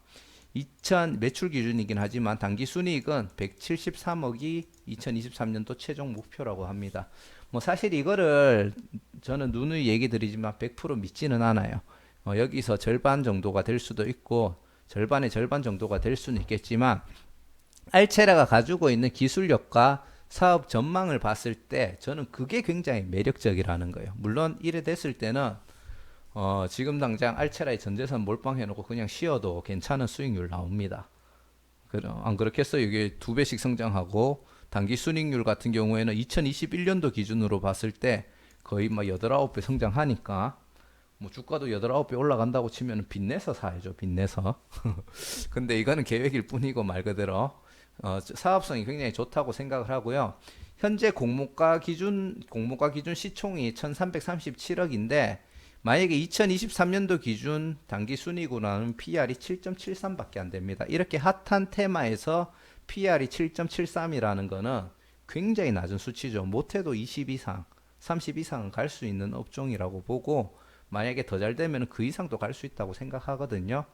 Speaker 1: 매출 기준이긴 하지만 당기순이익은 173억이 2023년도 최종 목표라고 합니다. 뭐 사실 이거를 저는 누누이 얘기 드리지만 100% 믿지는 않아요. 여기서 절반 정도가 될 수도 있고 절반의 절반 정도가 될 수는 있겠지만 알체라가 가지고 있는 기술력과 사업 전망을 봤을 때 저는 그게 굉장히 매력적이라는 거예요. 물론 이래 됐을 때는 지금 당장 알체라의 전재산 몰빵해놓고 그냥 쉬어도 괜찮은 수익률 나옵니다. 안 그렇겠어요? 이게 2배씩 성장하고 단기 순익률 같은 경우에는 2021년도 기준으로 봤을 때 거의 막 8, 9배 성장하니까 뭐 주가도 8, 9배 올라간다고 치면 빚내서 사야죠. 빚내서. 근데 이거는 계획일 뿐이고 말 그대로 사업성이 굉장히 좋다고 생각을 하고요. 현재 공모가 기준 시총이 1337억인데 만약에 2023년도 기준 당기 순이익으로는 PR이 7.73밖에 안 됩니다. 이렇게 핫한 테마에서 PR이 7.73이라는 거는 굉장히 낮은 수치죠. 못해도 20 이상, 30 이상은 갈 수 있는 업종이라고 보고 만약에 더 잘 되면 그 이상도 갈 수 있다고 생각하거든요.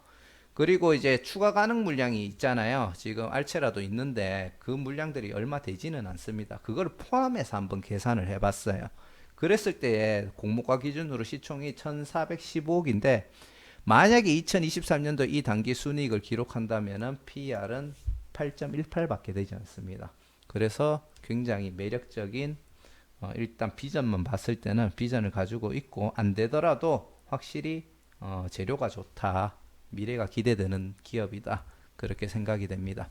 Speaker 1: 그리고 이제 추가 가능 물량이 있잖아요. 지금 알체라도 있는데 그 물량들이 얼마 되지는 않습니다. 그걸 포함해서 한번 계산을 해봤어요. 그랬을 때 공모가 기준으로 시총이 1415억인데 만약에 2023년도 이 단기 순이익을 기록한다면 PR은 8.18밖에 되지 않습니다. 그래서 굉장히 매력적인 일단 비전만 봤을 때는 비전을 가지고 있고 안 되더라도 확실히 재료가 좋다. 미래가 기대되는 기업이다. 그렇게 생각이 됩니다.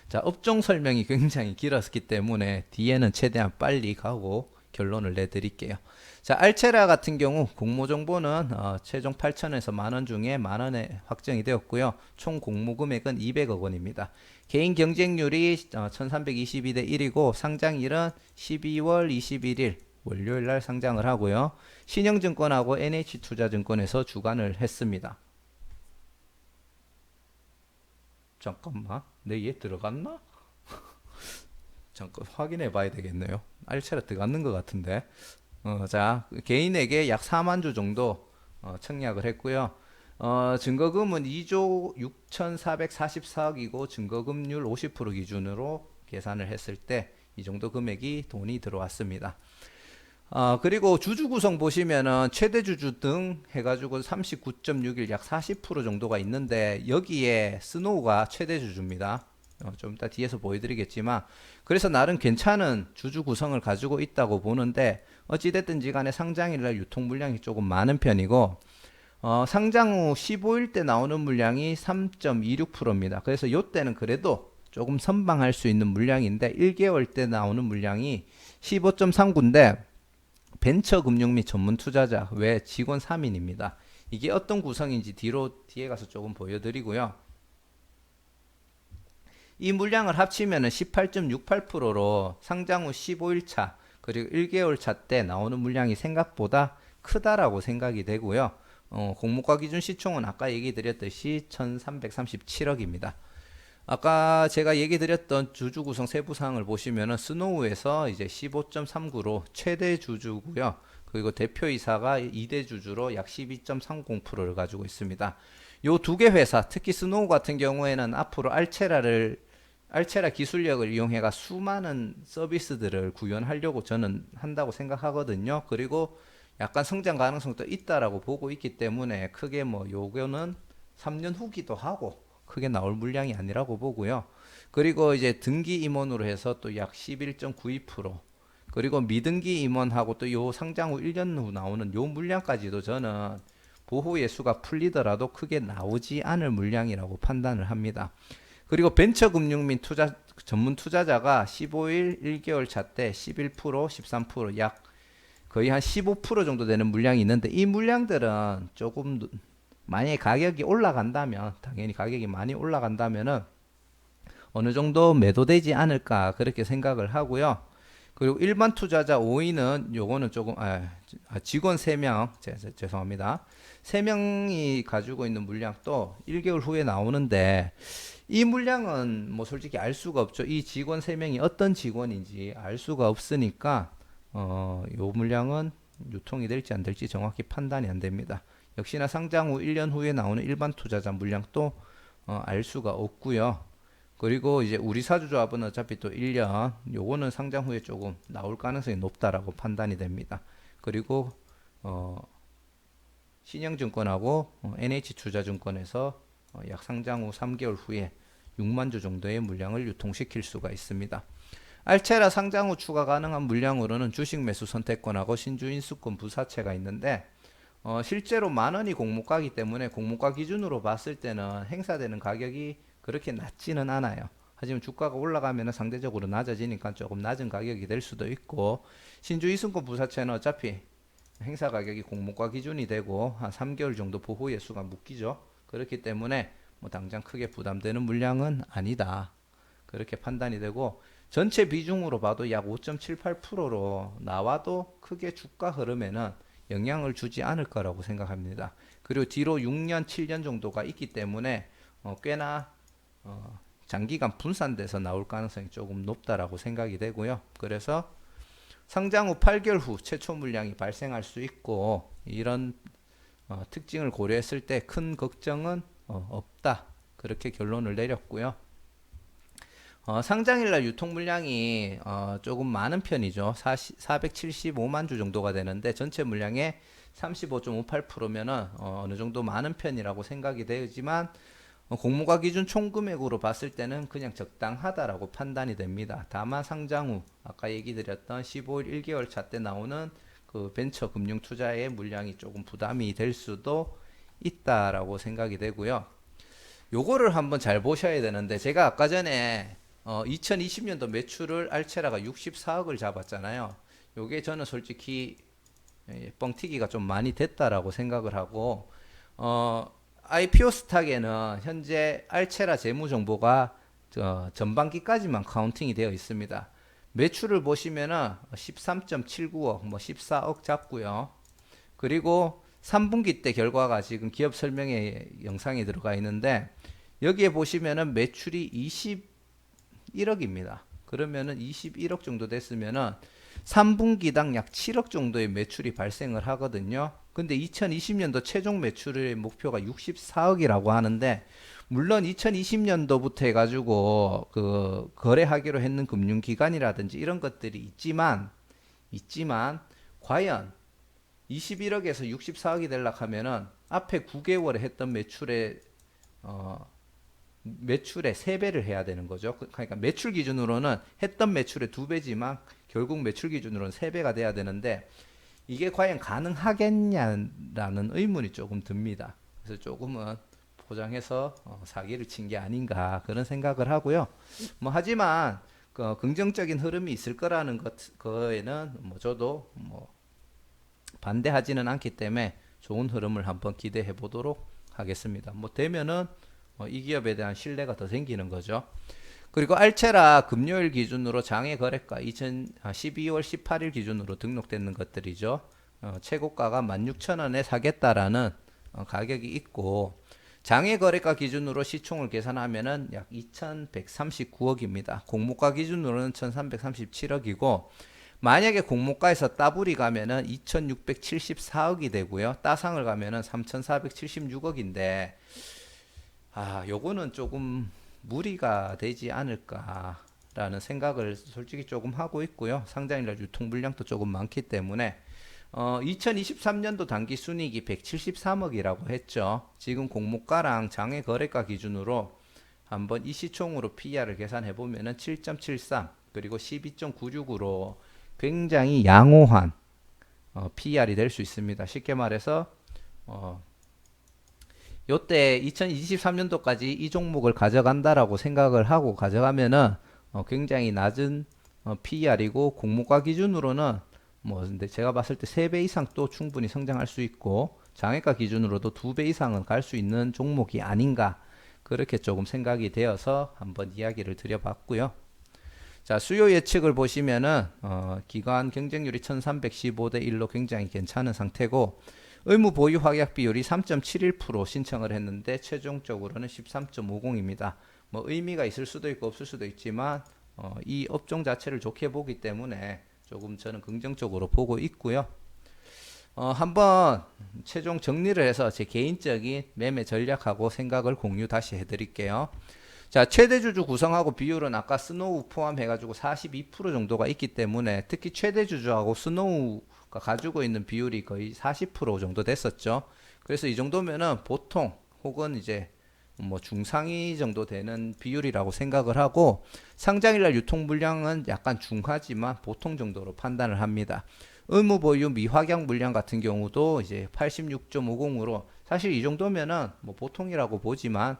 Speaker 1: 자, 업종 설명이 굉장히 길었기 때문에 뒤에는 최대한 빨리 가고 결론을 내드릴게요. 자, 알체라 같은 경우 공모 정보는 최종 8천에서 만원 중에 만원에 확정이 되었고요. 총 공모 금액은 200억 원입니다. 개인 경쟁률이 1322대 1이고 상장일은 12월 21일 월요일 날 상장을 하고요. 신영증권하고 NH투자증권에서 주관을 했습니다. 잠깐만, 내 얘 들어갔나? 잠깐 확인해 봐야 되겠네요. 알체라 들어갔는 것 같은데. 자, 개인에게 약 4만 주 정도 청약을 했고요. 증거금은 2조 6,444억이고 증거금률 50% 기준으로 계산을 했을 때 이 정도 금액이 돈이 들어왔습니다. 그리고 주주 구성 보시면은 최대 주주 등 해가지고 39.61 약 40% 정도가 있는데 여기에 스노우가 최대 주주입니다. 좀 이따 뒤에서 보여드리겠지만 그래서 나름 괜찮은 주주 구성을 가지고 있다고 보는데 어찌됐든지 간에 상장일날 유통 물량이 조금 많은 편이고 상장 후 15일 때 나오는 물량이 3.26%입니다. 그래서 이때는 그래도 조금 선방할 수 있는 물량인데 1개월 때 나오는 물량이 15.39인데 벤처 금융 및 전문 투자자 외 직원 3인입니다. 이게 어떤 구성인지 뒤에 가서 조금 보여드리고요. 이 물량을 합치면 18.68%로 상장 후 15일차 그리고 1개월 차 때 나오는 물량이 생각보다 크다라고 생각이 되고요. 공모가 기준 시총은 아까 얘기 드렸듯이 1337억입니다. 아까 제가 얘기 드렸던 주주 구성 세부 사항을 보시면은 스노우에서 이제 15.39로 최대 주주고요. 그리고 대표이사가 2대 주주로 약 12.30%를 가지고 있습니다. 요 두 개 회사, 특히 스노우 같은 경우에는 앞으로 알체라 기술력을 이용해가 수많은 서비스들을 구현하려고 저는 한다고 생각하거든요. 그리고 약간 성장 가능성도 있다라고 보고 있기 때문에 크게 뭐 요거는 3년 후기도 하고 크게 나올 물량이 아니라고 보고요. 그리고 이제 등기 임원으로 해서 또 약 11.92%, 그리고 미등기 임원하고 또 요 상장 후 1년 후 나오는 요 물량까지도 저는 보호 예수가 풀리더라도 크게 나오지 않을 물량이라고 판단을 합니다. 그리고 벤처금융 및 투자 전문 투자자가 15일 1개월 차 때 11%, 13%약 거의 한 15% 정도 되는 물량이 있는데, 이 물량들은 조금 만약에 가격이 올라간다면, 당연히 가격이 많이 올라간다면은 어느 정도 매도되지 않을까 그렇게 생각을 하고요. 그리고 일반 투자자 5인은 요거는 조금 직원 3명 죄송합니다. 3명이 가지고 있는 물량도 1개월 후에 나오는데, 이 물량은 뭐 솔직히 알 수가 없죠. 이 직원 3명이 어떤 직원인지 알 수가 없으니까 요 물량은 유통이 될지 안 될지 정확히 판단이 안 됩니다. 역시나 상장 후 1년 후에 나오는 일반 투자자 물량도 알 수가 없고요. 그리고 이제 우리 사주조합은 어차피 또 1년, 요거는 상장 후에 조금 나올 가능성이 높다라고 판단이 됩니다. 그리고 신영증권하고 NH투자증권에서 약 상장 후 3개월 후에 6만 주 정도의 물량을 유통시킬 수가 있습니다. 알체라 상장 후 추가 가능한 물량으로는 주식 매수 선택권하고 신주 인수권 부사채가 있는데, 실제로 만원이 공모가이기 때문에 공모가 기준으로 봤을 때는 행사되는 가격이 그렇게 낮지는 않아요. 하지만 주가가 올라가면 상대적으로 낮아지니까 조금 낮은 가격이 될 수도 있고, 신주 인수권 부사채는 어차피 행사 가격이 공모가 기준이 되고 한 3개월 정도 보호 예수가 묶이죠. 그렇기 때문에 뭐 당장 크게 부담되는 물량은 아니다, 그렇게 판단이 되고, 전체 비중으로 봐도 약 5.78%로 나와도 크게 주가 흐름에는 영향을 주지 않을 거라고 생각합니다. 그리고 뒤로 6년, 7년 정도가 있기 때문에 꽤나 장기간 분산돼서 나올 가능성이 조금 높다라고 생각이 되고요. 그래서 상장 후 8개월 후 최초 물량이 발생할 수 있고, 이런 특징을 고려했을 때 큰 걱정은 없다, 그렇게 결론을 내렸고요. 상장일날 유통 물량이 조금 많은 편이죠. 475만 주 정도가 되는데 전체 물량의 35.58%면은 어느 정도 많은 편이라고 생각이 되지만, 공모가 기준 총 금액으로 봤을 때는 그냥 적당하다라고 판단이 됩니다. 다만 상장 후 아까 얘기 드렸던 15일 1개월 차 때 나오는 그 벤처 금융 투자의 물량이 조금 부담이 될 수도 있다라고 생각이 되고요. 요거를 한번 잘 보셔야 되는데, 제가 아까 전에 2020년도 매출을 알체라가 64억을 잡았잖아요. 요게 저는 솔직히 뻥튀기가 좀 많이 됐다라고 생각을 하고, IPO 스탁에는 현재 알체라 재무 정보가 전반기까지만 카운팅이 되어 있습니다. 매출을 보시면은 13.79억, 뭐 14억 잡고요. 그리고 3분기 때 결과가 지금 기업 설명회 영상에 들어가 있는데, 여기에 보시면은 매출이 21억입니다. 그러면은 21억 정도 됐으면은 3분기당 약 7억 정도의 매출이 발생을 하거든요. 근데 2020년도 최종 매출의 목표가 64억이라고 하는데, 물론 2020년도부터 해가지고 그 거래하기로 했는 금융기관이라든지 이런 것들이 있지만 과연 21억에서 64억이 되려고 하면은 앞에 9개월에 했던 매출의 3배를 해야 되는 거죠. 그러니까 매출 기준으로는 했던 매출의 2배지만 결국 매출 기준으로는 3배가 돼야 되는데, 이게 과연 가능하겠냐라는 의문이 조금 듭니다. 그래서 조금은 포장해서 사기를 친 게 아닌가 그런 생각을 하고요. 뭐 하지만 긍정적인 흐름이 있을 거라는 거에는 뭐 저도 뭐 반대하지는 않기 때문에 좋은 흐름을 한번 기대해 보도록 하겠습니다. 뭐 되면은 이 기업에 대한 신뢰가 더 생기는 거죠. 그리고 알체라 금요일 기준으로 장외 거래가 12월 18일 기준으로 등록되는 것들이죠. 최고가가 16,000원에 사겠다라는 가격이 있고, 장외 거래가 기준으로 시총을 계산하면은 약 2,139억입니다. 공모가 기준으로는 1,337억이고, 만약에 공모가에서 따블이 가면은 2,674억이 되고요. 따상을 가면은 3,476억인데, 요거는 조금 무리가 되지 않을까라는 생각을 솔직히 조금 하고 있고요. 상장일날 유통 물량도 조금 많기 때문에 2023년도 당기순이익이 173억이라고 했죠. 지금 공모가랑 장외 거래가 기준으로 한번 이 시총으로 PER을 계산해 보면은 7.73 그리고 12.96으로 굉장히 양호한 PER이 될 수 있습니다. 쉽게 말해서 요때 2023년도까지 이 종목을 가져간다라고 생각을 하고 가져가면은 굉장히 낮은 PER이고 공모가 기준으로는 뭐 근데 제가 봤을 때 3배 이상 또 충분히 성장할 수 있고 장외가 기준으로도 2배 이상은 갈 수 있는 종목이 아닌가 그렇게 조금 생각이 되어서 한번 이야기를 드려봤고요. 자, 수요 예측을 보시면은 기관 경쟁률이 1315대 1로 굉장히 괜찮은 상태고 의무 보유 확약 비율이 3.71% 신청을 했는데 최종적으로는 13.50입니다. 뭐 의미가 있을 수도 있고 없을 수도 있지만 이 업종 자체를 좋게 보기 때문에 조금 저는 긍정적으로 보고 있고요. 한번 최종 정리를 해서 제 개인적인 매매 전략하고 생각을 공유 다시 해드릴게요. 자, 최대주주 구성하고 비율은 아까 스노우 포함해가지고 42% 정도가 있기 때문에 특히 최대주주하고 스노우가 가지고 있는 비율이 거의 40% 정도 됐었죠. 그래서 이 정도면은 보통 혹은 이제 뭐 중상위 정도 되는 비율이라고 생각을 하고 상장일날 유통 물량은 약간 중하지만 보통 정도로 판단을 합니다. 의무 보유 미확약 물량 같은 경우도 이제 86.50으로 사실 이 정도면은 뭐 보통이라고 보지만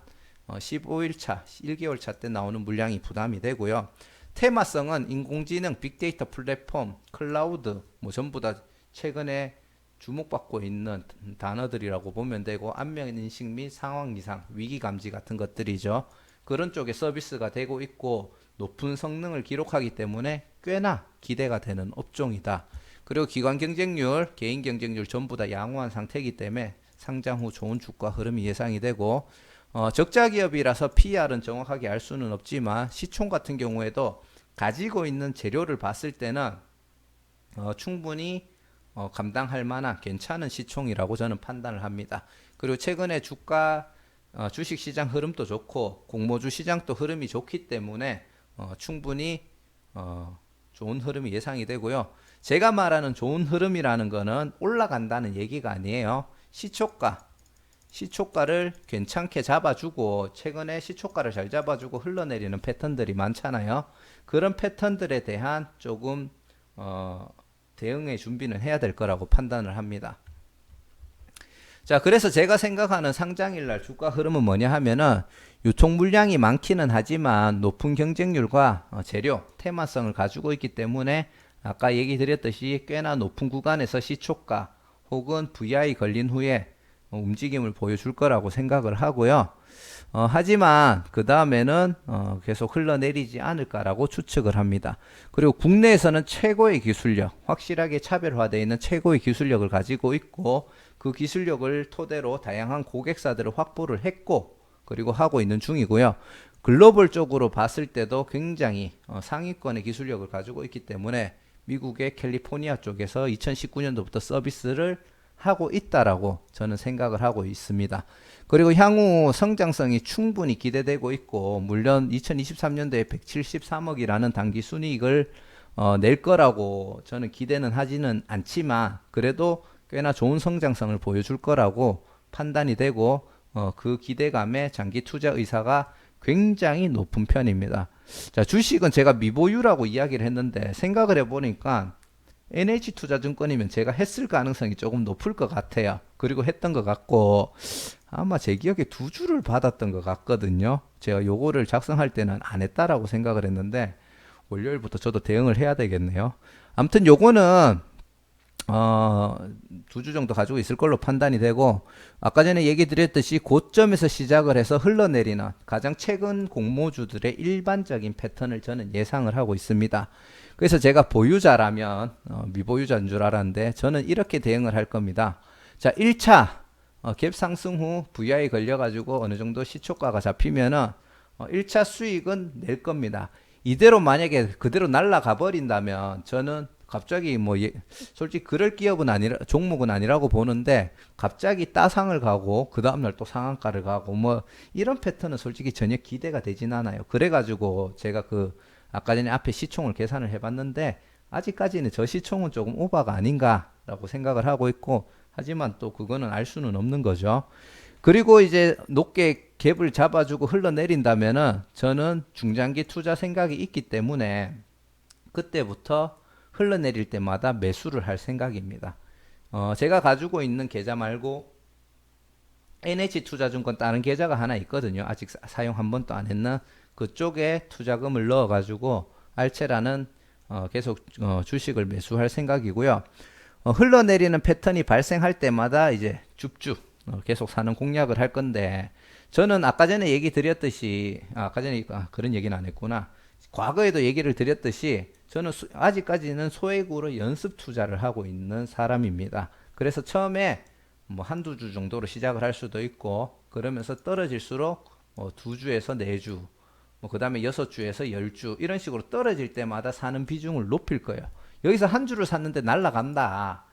Speaker 1: 15일차, 1개월차 때 나오는 물량이 부담이 되고요. 테마성은 인공지능, 빅데이터 플랫폼, 클라우드 뭐 전부 다 최근에 주목받고 있는 단어들이라고 보면 되고 안면인식 및 상황 이상, 위기 감지 같은 것들이죠. 그런 쪽에 서비스가 되고 있고 높은 성능을 기록하기 때문에 꽤나 기대가 되는 업종이다. 그리고 기관 경쟁률, 개인 경쟁률 전부 다 양호한 상태이기 때문에 상장 후 좋은 주가 흐름이 예상이 되고 적자 기업이라서 PER은 정확하게 알 수는 없지만 시총 같은 경우에도 가지고 있는 재료를 봤을 때는 충분히 감당할 만한 괜찮은 시총이라고 저는 판단을 합니다. 그리고 최근에 주가 주식시장 흐름도 좋고 공모주 시장도 흐름이 좋기 때문에 충분히 좋은 흐름이 예상이 되고요. 제가 말하는 좋은 흐름이라는 거는 올라간다는 얘기가 아니에요. 시초가를 괜찮게 잡아주고 최근에 시초가를 잘 잡아주고 흘러내리는 패턴들이 많잖아요. 그런 패턴들에 대한 조금 대응의 준비는 해야 될 거라고 판단을 합니다. 자, 그래서 제가 생각하는 상장일날 주가 흐름은 뭐냐 하면은 유통 물량이 많기는 하지만 높은 경쟁률과 재료, 테마성을 가지고 있기 때문에 아까 얘기 드렸듯이 꽤나 높은 구간에서 시초가 혹은 VI 걸린 후에 움직임을 보여줄 거라고 생각을 하고요. 하지만 그 다음에는 계속 흘러내리지 않을까라고 추측을 합니다. 그리고 국내에서는 최고의 기술력, 확실하게 차별화되어 있는 최고의 기술력을 가지고 있고 그 기술력을 토대로 다양한 고객사들을 확보를 했고 그리고 하고 있는 중이고요. 글로벌적으로 봤을 때도 굉장히 상위권의 기술력을 가지고 있기 때문에 미국의 캘리포니아 쪽에서 2019년도부터 서비스를 하고 있다라고 저는 생각을 하고 있습니다. 그리고 향후 성장성이 충분히 기대되고 있고 물론 2023년도에 173억이라는 단기 순이익을 낼 거라고 저는 기대는 하지는 않지만 그래도 꽤나 좋은 성장성을 보여줄 거라고 판단이 되고 그 기대감에 장기 투자 의사가 굉장히 높은 편입니다. 자, 주식은 제가 미보유라고 이야기를 했는데 생각을 해보니까 NH투자증권이면 제가 했을 가능성이 조금 높을 것 같아요. 그리고 했던 것 같고 아마 제 기억에 2주를 받았던 것 같거든요. 제가 요거를 작성할 때는 안 했다라고 생각을 했는데 월요일부터 저도 대응을 해야 되겠네요. 아무튼 요거는 2주 정도 가지고 있을 걸로 판단이 되고 아까 전에 얘기 드렸듯이 고점에서 시작을 해서 흘러내리는 가장 최근 공모주들의 일반적인 패턴을 저는 예상을 하고 있습니다. 그래서 제가 보유자라면 미보유자인 줄 알았는데 저는 이렇게 대응을 할 겁니다. 자, 1차 갭 상승 후 VI 걸려가지고 어느 정도 시초가가 잡히면은 1차 수익은 낼 겁니다. 이대로 만약에 그대로 날아가 버린다면 저는 갑자기 뭐 솔직히 그럴 기업은 아니라 종목은 아니라고 보는데 갑자기 따상을 가고 그 다음날 또 상한가를 가고 뭐 이런 패턴은 솔직히 전혀 기대가 되진 않아요. 그래가지고 제가 그 아까 전에 앞에 시총을 계산을 해봤는데 아직까지는 저 시총은 조금 오바가 아닌가라고 생각을 하고 있고, 하지만 또 그거는 알 수는 없는 거죠. 그리고 이제 높게 갭을 잡아주고 흘러내린다면은 저는 중장기 투자 생각이 있기 때문에 그때부터 흘러내릴 때마다 매수를 할 생각입니다. 제가 가지고 있는 계좌 말고 NH투자증권 다른 계좌가 하나 있거든요. 아직 사용 한 번도 안 했나? 그쪽에 투자금을 넣어가지고 알체라는 계속 주식을 매수할 생각이고요. 흘러내리는 패턴이 발생할 때마다 이제 줍줍 계속 사는 공략을 할 건데, 저는 아까 전에 얘기 드렸듯이, 아까 전에 그런 얘기는 안 했구나. 과거에도 얘기를 드렸듯이 저는 아직까지는 소액으로 연습 투자를 하고 있는 사람입니다. 그래서 처음에 뭐 한두 주 정도로 시작을 할 수도 있고, 그러면서 떨어질수록 두 주에서 네 주, 그 다음에 여섯 주에서 열 주, 이런 식으로 떨어질 때마다 사는 비중을 높일 거예요. 여기서 한 주를 샀는데 날라간다.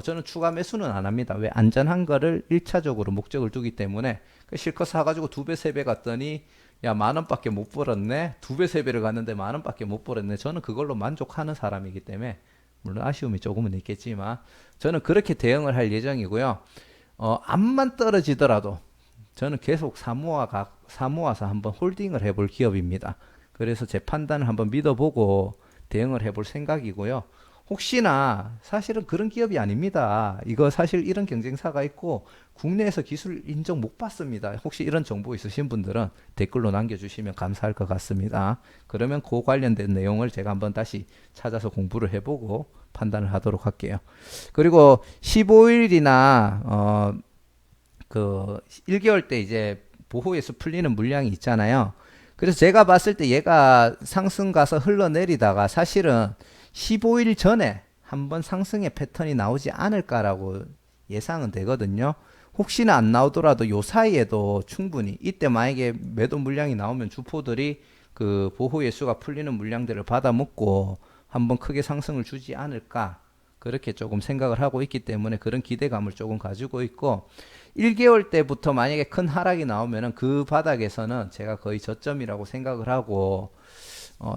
Speaker 1: 저는 추가 매수는 안 합니다. 왜? 안전한 거를 1차적으로 목적을 두기 때문에. 실컷 사가지고 두 배, 세 배 갔더니 야, 만 원밖에 못 벌었네. 두 배, 세 배를 갔는데 만 원밖에 못 벌었네. 저는 그걸로 만족하는 사람이기 때문에, 물론 아쉬움이 조금은 있겠지만 저는 그렇게 대응을 할 예정이고요. 암만 떨어지더라도 저는 계속 사모아서 한번 홀딩을 해볼 기업입니다. 그래서 제 판단을 한번 믿어보고 대응을 해볼 생각이고요. 혹시나 사실은 그런 기업이 아닙니다. 이거 사실 이런 경쟁사가 있고 국내에서 기술 인정 못 받습니다. 혹시 이런 정보 있으신 분들은 댓글로 남겨주시면 감사할 것 같습니다. 그러면 그 관련된 내용을 제가 한번 다시 찾아서 공부를 해보고 판단을 하도록 할게요. 그리고 15일이나 그 1개월 때 이제 보호에서 풀리는 물량이 있잖아요. 그래서 제가 봤을 때 얘가 상승 가서 흘러내리다가 사실은 15일 전에 한번 상승의 패턴이 나오지 않을까라고 예상은 되거든요. 혹시나 안 나오더라도 요 사이에도 충분히 이때 만약에 매도 물량이 나오면 주포들이 그 보호 예수가 풀리는 물량들을 받아먹고 한번 크게 상승을 주지 않을까, 그렇게 조금 생각을 하고 있기 때문에 그런 기대감을 조금 가지고 있고, 1개월 때부터 만약에 큰 하락이 나오면은 그 바닥에서는 제가 거의 저점이라고 생각을 하고,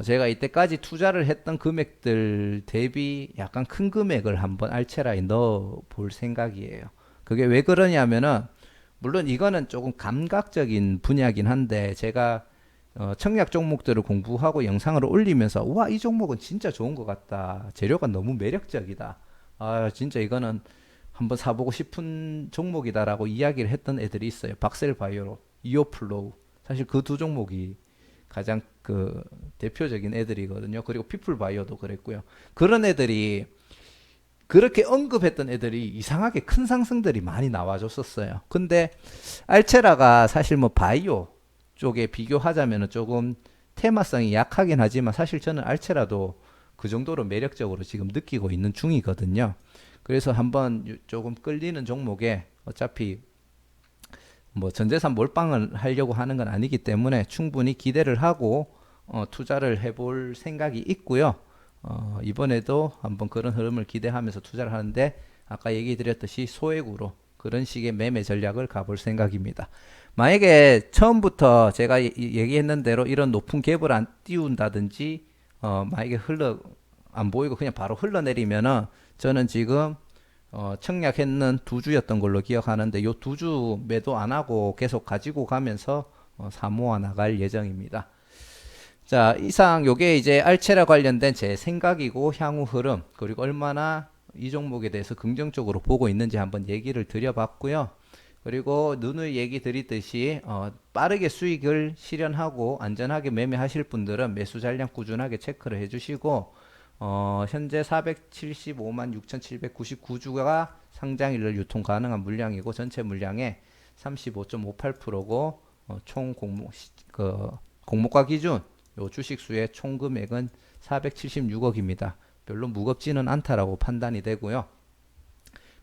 Speaker 1: 제가 이때까지 투자를 했던 금액들 대비 약간 큰 금액을 한번 알체라에 넣어 볼 생각이에요. 그게 왜 그러냐면은, 물론 이거는 조금 감각적인 분야긴 한데, 제가 청약 종목들을 공부하고 영상을 올리면서 와, 이 종목은 진짜 좋은 것 같다. 재료가 너무 매력적이다. 아, 진짜 이거는 한번 사보고 싶은 종목이다라고 이야기를 했던 애들이 있어요. 박셀바이오, 이오플로우. 사실 그 두 종목이 가장 그 대표적인 애들이거든요. 그리고 피플바이오도 그랬고요. 그런 애들이, 그렇게 언급했던 애들이 이상하게 큰 상승들이 많이 나와줬었어요. 근데 알체라가 사실 뭐 바이오 쪽에 비교하자면 조금 테마성이 약하긴 하지만 사실 저는 알체라도 그 정도로 매력적으로 지금 느끼고 있는 중이거든요. 그래서 한번 조금 끌리는 종목에, 어차피 뭐 전재산 몰빵을 하려고 하는 건 아니기 때문에 충분히 기대를 하고 투자를 해볼 생각이 있고요. 이번에도 한번 그런 흐름을 기대하면서 투자를 하는데, 아까 얘기 드렸듯이 소액으로 그런 식의 매매 전략을 가볼 생각입니다. 만약에 처음부터 제가 얘기했는 대로 이런 높은 갭을 안 띄운다든지, 만약에 안 보이고 그냥 바로 흘러내리면은, 저는 지금 청약했는 두 주였던 걸로 기억하는데 요 두 주 매도 안 하고 계속 가지고 가면서 사모아 나갈 예정입니다. 자, 이상 요게 이제 알체라 관련된 제 생각이고 향후 흐름, 그리고 얼마나 이 종목에 대해서 긍정적으로 보고 있는지 한번 얘기를 드려봤고요. 그리고 누누이 얘기 드리듯이 빠르게 수익을 실현하고 안전하게 매매하실 분들은 매수 잔량 꾸준하게 체크를 해주시고, 현재 475만 6,799주가 상장일날 유통 가능한 물량이고 전체 물량의 35.58%고, 총 공모가 기준 요 주식수의 총 금액은 476억입니다. 별로 무겁지는 않다라고 판단이 되고요.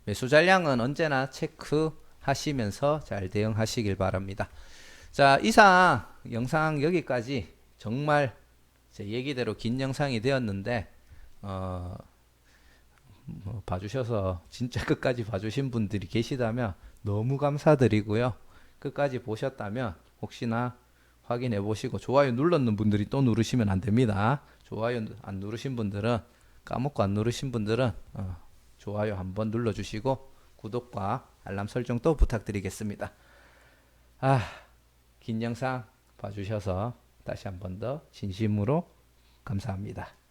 Speaker 1: 매수 잔량은 언제나 체크하시면서 잘 대응하시길 바랍니다. 자, 이상 영상 여기까지 정말 제 얘기대로 긴 영상이 되었는데, 뭐 봐주셔서 진짜 끝까지 봐주신 분들이 계시다면 너무 감사드리고요. 끝까지 보셨다면 혹시나 확인해 보시고, 좋아요 눌렀는 분들이 또 누르시면 안 됩니다. 좋아요 안 누르신 분들은 까먹고 안 누르신 분들은 좋아요 한번 눌러주시고 구독과 알람 설정 또 부탁드리겠습니다. 긴 영상 봐주셔서 다시 한번 더 진심으로 감사합니다.